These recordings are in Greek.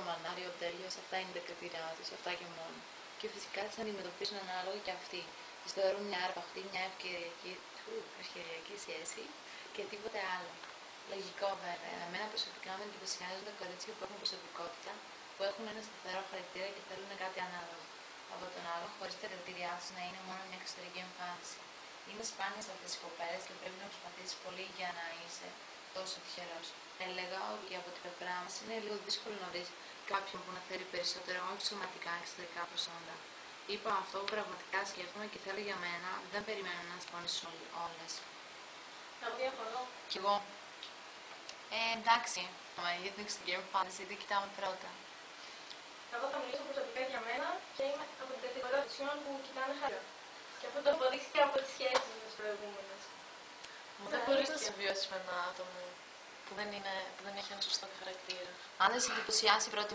μανάρι, ο τέλειος, αυτά είναι τα κριτήριά τους, αυτά και μόνο. Και φυσικά τις αντιμετωπίζουν ανάλογα και αυτοί. Τις θεωρούν μια αρπαχτή, μια ευκαιριακή σχέση και τίποτε άλλο. Λογικό βέβαια. Εμένα προσωπικά με εντυπωσιάζουν τα κορίτσια που έχουν προσωπικότητα, που έχουν ένα σταθερό χαρακτήρα και θέλουν κάτι ανάλογο από τον άλλο, χωρίς τα κριτήριά τους να είναι μόνο μια εξωτερική εμφάνιση. Είναι σπάνιες αυτές οι κοπέλες και πρέπει να προσπαθήσεις πολύ για να είσαι τόσο τυχερός. Έλεγα ότι από την πλευρά μας είναι λίγο δύσκολο να βρεις κάποιον που να θέλει περισσότερο, όχι σωματικά εξωτερικά προσόντα. Είπα αυτό που πραγματικά σκέφτομαι και θέλω για μένα, δεν περιμένω να τις πονήσεις όλες. Εγώ διαφωνώ. Κι εγώ. Εντάξει, για την εξωτερική εμφάνιση, τι κοιτάμε πρώτα. Εγώ θα μιλήσω προσωπικά για μένα και είμαι από την κατηγορία των που κοιτάνε χαρά. Και αυτό το αποδείξει και από τις σχέσεις μας προηγούμενες. Δεν μπορείς να συμβιώσεις με ένα άτομο που δεν έχει ένα σωστό χαρακτήρα. Αν δεν σε εντυπωσιάσει η πρώτη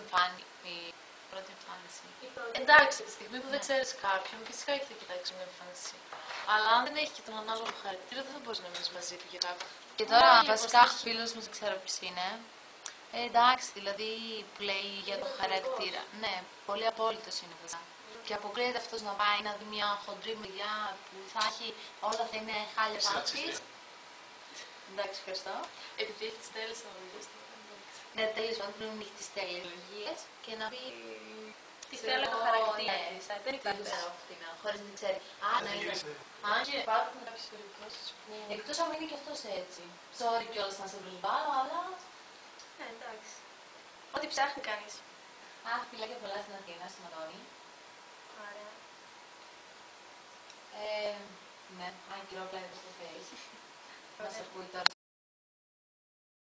εμφάνιση. Εντάξει, τη στιγμή που δεν ξέρεις κάποιον, φυσικά και θα κοιτάξεις μια εμφάνιση. Αλλά αν δεν έχει και τον ανάλογο χαρακτήρα, δεν θα μπορείς να μείνεις μαζί του για κάποιο. Και τώρα, βασικά, φίλος μου, δεν ξέρω ποιος είναι. Εντάξει, δηλαδή που λέει για το χαρακτήρα. Ναι, πολύ απόλυτος είναι βασικά. Και αποκλείεται αυτός να πάει να δει μια χοντρή μυλιά που θα έχει όλα θα είναι χάλια πάνω της. Εντάξει, ευχαριστώ. Επειδή έχει τις τέλειες αναλογίες. Ναι, τέλος πάντων πρέπει να έχει τις τέλειες αναλογίες και να πει. Τι θέλω το χαρακτήρα της. Δεν υπάρχει αυτό. Χωρίς να ξέρει. Ναι. Αν και υπάρχουν κάποιες περιπτώσεις που. Εκτός αν είναι και αυτός έτσι. Sorry κιόλας να σε προσβάλλω, αλλά. Ναι, εντάξει. Ό,τι ψάχνει κανείς. Αχ, φιλάκια πολλά στην Αθήνα, στην Μαδόνη. Ωραία. Ναι, αν κυρόπλα στο face. Να σε ακούει τώρα.